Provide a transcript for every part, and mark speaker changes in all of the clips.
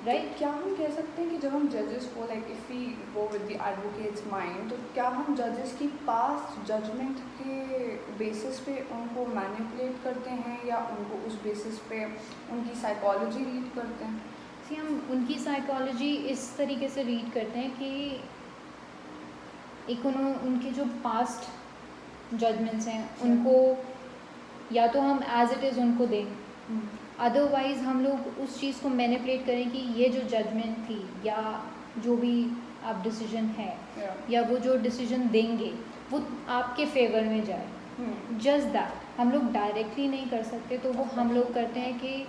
Speaker 1: Right.
Speaker 2: क्या हम कह सकते हैं कि जब हम जजेस को like if we go with the advocates mind, तो क्या हम जजेस की पास्ट जजमेंट के बेसिस पे उनको मैनिपुलेट करते हैं या उनको उस बेसिस पे उनकी साइकोलॉजी रीड करते हैं?
Speaker 1: सी हम उनकी साइकोलॉजी इस तरीके से रीड करते हैं कि एक उनके जो पास्ट जजमेंट्स हैं उनको या तो हम एज इट इज़ उनको दें, अदरवाइज़ हम लोग उस चीज़ को मैनिपुलेट करें कि ये जो जजमेंट थी या जो भी आप डिसीजन है या वो जो डिसीजन देंगे वो आपके फेवर में जाए। जस्ट दैट हम लोग डायरेक्टली नहीं कर सकते, तो वो हम लोग करते हैं कि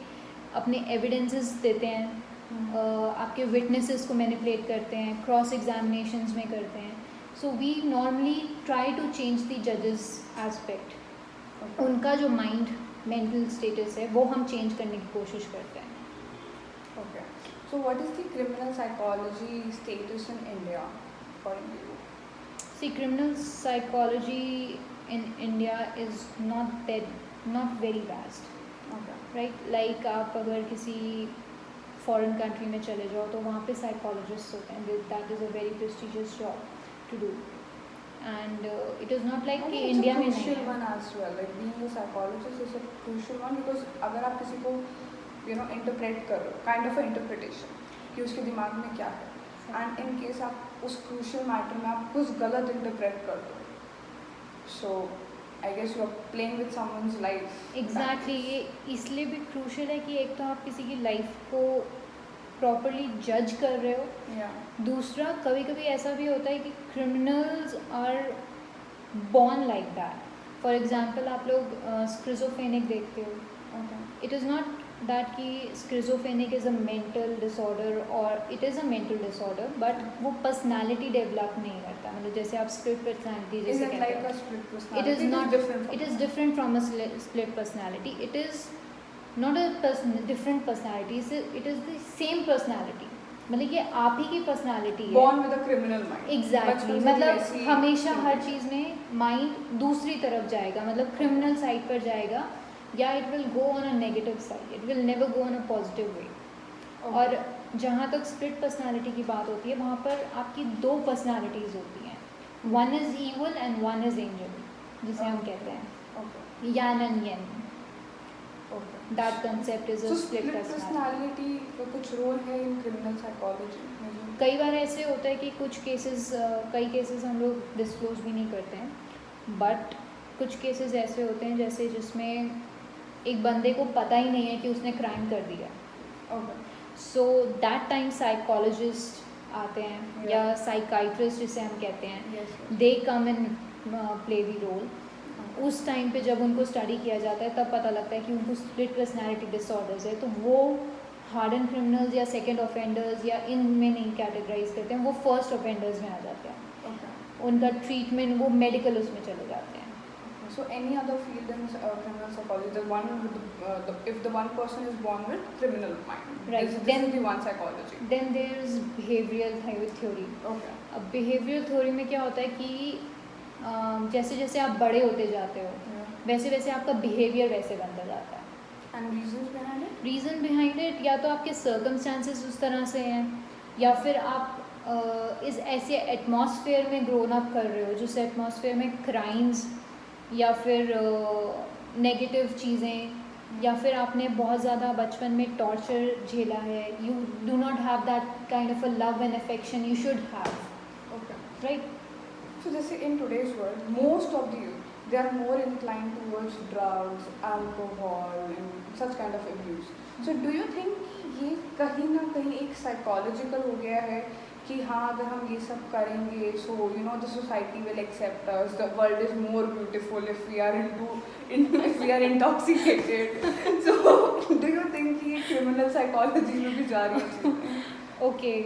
Speaker 1: अपने एविडेंसेस देते हैं, आपके विटनेसेस को मैनिपुलेट करते हैं, क्रॉस एग्जामिनेशंस में करते हैं। So we normally try to change the जजेस एस्पेक्ट, उनका जो माइंड मेंटल स्टेटस है वो हम चेंज करने की कोशिश करते हैं।
Speaker 2: Okay, so what is the criminal psychology status in India according to you?
Speaker 1: See criminal psychology in India is not very vast, right. Like आप अगर किसी फॉरेन कंट्री में चले जाओ तो वहाँ पे साइकोलॉजिस्ट होते हैं, that is a very prestigious job to do, and it is not like कि इंडिया में नहीं है।
Speaker 2: one as well, like being a psychologist is a crucial one because अगर आप किसी को इंटरप्रेट करो, काइंड ऑफ इंटरप्रिटेशन कि उसके दिमाग में क्या है, एंड इन केस आप उस क्रूशियल मैटर में आप कुछ गलत इंटरप्रेट कर दो, so I guess you are playing with someone's life.
Speaker 1: Exactly, ये इसलिए भी क्रूशियल है कि एक तो आप किसी की लाइफ को प्रॉपरली जज कर रहे हो, दूसरा कभी कभी ऐसा भी होता है कि criminals are born like that. For example आप लोग स्क्रिजोफेनिक देखते हो, इट इज़ नॉट दैट कि स्क्रिजोफेनिक इज़ अ मेंटल डिसऑर्डर और it is a mental disorder, but वो पर्सनैलिटी डेवलप नहीं करता। मतलब जैसे आप स्प्लिट पर्सनैलिटी जैसे कहते हो, it is not, it is different from a split personality, it is not a different personality, it is the same personality. मतलब ये आप ही की पर्सनैलिटी है,
Speaker 2: born with a criminal mind.
Speaker 1: Exactly, मतलब हमेशा हर चीज़ में माइंड दूसरी तरफ जाएगा, मतलब क्रिमिनल साइड पर जाएगा, या it will go on a negative side, it will never go on a positive way. और जहाँ तक स्प्लिट पर्सनैलिटी की बात होती है वहाँ पर आपकी दो पर्सनैलिटीज़ होती हैं, one is evil and one is angel, जिसे हम कहते हैं यान and yen. That concept is a split
Speaker 2: personality का कुछ रोल है इन क्रिमिनल साइकोलॉजी में?
Speaker 1: कई बार ऐसे होता है कि कुछ केसेस, कई केसेस हम लोग डिस्क्लोज भी नहीं करते हैं, बट कुछ केसेस ऐसे होते हैं जैसे जिसमें एक बंदे को पता ही नहीं है कि उसने क्राइम कर दिया, सो दैट टाइम साइकोलॉजिस्ट आते हैं या साइकाइट्रिस्ट जिसे हम कहते हैं, दे कम इन प्ले द रोल। उस टाइम पे जब उनको स्टडी किया जाता है तब पता लगता है कि उनको स्प्लिट पर्सनैलिटी डिसऑर्डर्स है, तो वो हार्डन क्रिमिनल्स या सेकंड ऑफेंडर्स या इनमें नहीं कैटेगराइज करते हैं, वो फर्स्ट ऑफेंडर्स में आ जाते हैं। उनका ट्रीटमेंट वो मेडिकल उसमें चले जाते हैं।
Speaker 2: So any other field in criminal psychology, the one with if the one person is born with criminal mind,
Speaker 1: right?
Speaker 2: This is the one psychology.
Speaker 1: Then there is behavioral theory.
Speaker 2: Okay.
Speaker 1: अब behavioral theory में क्या होता है कि जैसे जैसे आप बड़े होते जाते हो वैसे वैसे आपका बिहेवियर वैसे बनता जाता है।
Speaker 2: And reasons behind it?
Speaker 1: Reason behind it या तो आपके सर्कमस्टांसेस उस तरह से हैं, या फिर आप इस ऐसे एटमॉस्फेयर में ग्रोन अप कर रहे हो जिस एटमॉस्फेयर में क्राइम्स या फिर नेगेटिव चीज़ें, या फिर आपने बहुत ज़्यादा बचपन में टॉर्चर झेला है, you do not have that kind of a love and affection you should have, right?
Speaker 2: So this in today's world, most of the youth, they are more inclined towards drugs, alcohol, and such kind of abuse. So do you think ये कहीं ना कहीं एक psychological हो गया है कि हाँ अगर हम ये सब करेंगे, so you know the society will accept us, the world is more beautiful if we are if we are intoxicated. So do you think ये criminal psychology में भी जा रही है?
Speaker 1: Okay,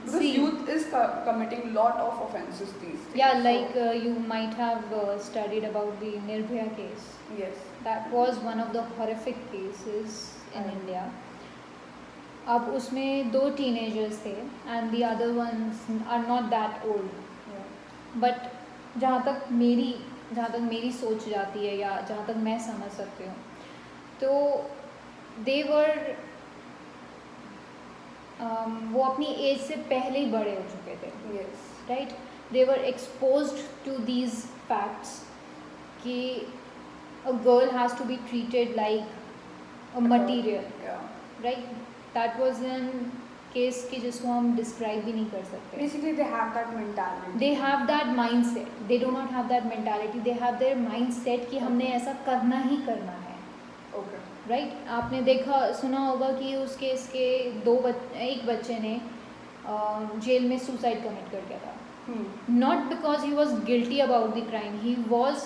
Speaker 2: because youth is committing lot of offenses these days.
Speaker 1: Yeah, like you might have studied about the Nirbhaya case.
Speaker 2: Yes.
Speaker 1: That was one of the horrific cases in India. अब उसमें 2 teenagers थे and the other ones are not that old. But जहाँ तक मेरी सोच जाती है या जहाँ तक मैं समझ सकती हूँ, तो they were वो अपनी एज से पहले ही बड़े हो चुके थे,
Speaker 2: Yes.
Speaker 1: Right. They were exposed to these facts कि a girl has to be treated like a material,
Speaker 2: Yeah.
Speaker 1: Right. That was an case कि जिसको हम डिस्क्राइब भी नहीं कर सकते.
Speaker 2: Basically, they have that mentality.
Speaker 1: They have that mind set, they do not have that mentality, they have their mind set कि हमने ऐसा करना ही करना है,
Speaker 2: Okay.
Speaker 1: राइट. आपने देखा सुना होगा कि उस केस के एक बच्चे ने जेल में सुसाइड कमिट कर दिया था. Not because he was guilty about the crime, he was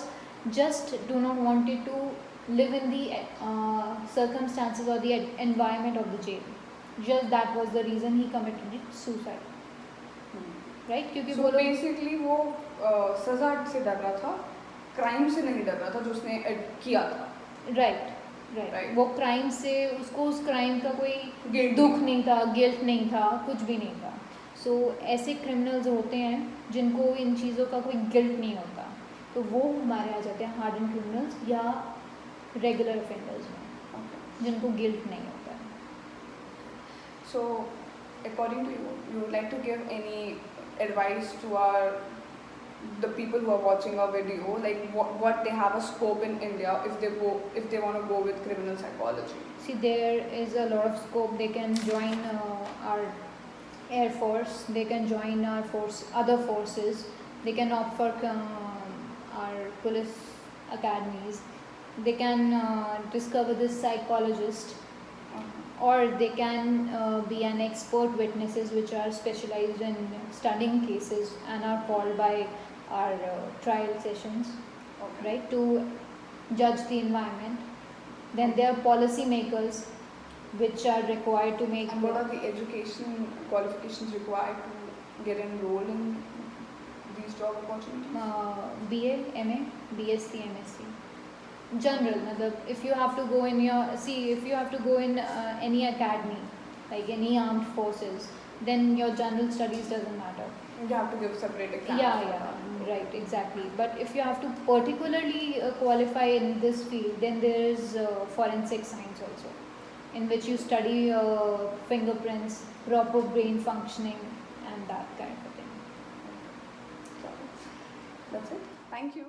Speaker 1: just do not wanted to live in the circumstances or the environment of the jail. Just that was the reason he committed suicide, right. क्योंकि
Speaker 2: So
Speaker 1: वो लोग
Speaker 2: basically वो सजा से डर रहा था, crime से नहीं डर रहा था जो उसने किया था.
Speaker 1: Right,
Speaker 2: Right.
Speaker 1: वो क्राइम से उसको उस क्राइम का कोई
Speaker 2: Guilt
Speaker 1: दुख
Speaker 2: नहीं
Speaker 1: नहीं था, गिल्ट नहीं था, कुछ भी नहीं था. सो ऐसे क्रिमिनल्स होते हैं जिनको इन चीज़ों का कोई गिल्ट नहीं होता, तो वो हमारे आ जाते हैं हार्डन क्रिमिनल्स या रेगुलर ऑफेंडर्स में,
Speaker 2: Okay.
Speaker 1: जिनको गिल्ट नहीं होता है.
Speaker 2: So, according to you, you would like to give any advice to the people who are watching our video, like what they have a scope in India if they want to go with criminal psychology?
Speaker 1: See, there is a lot of scope. They can join our Air Force, they can join our other forces, they can opt for our police academies, they can discover this psychologist, or they can be an expert witnesses which are specialized in studying cases and are called by our trial sessions,
Speaker 2: Okay.
Speaker 1: right, to judge the environment. Then there are policy makers which are required to make
Speaker 2: And what are the education qualifications required to get enrolled in these job opportunities?
Speaker 1: BA, MA, BSc, MSc. General, matlab if you have to go in any academy, like any armed forces, then your general studies doesn't matter.
Speaker 2: You have to give separate exams.
Speaker 1: Yeah, right, exactly. But if you have to particularly qualify in this field, then there is forensic science also, in which you study fingerprints, proper brain functioning, and that kind of thing.
Speaker 2: So, that's it. Thank you.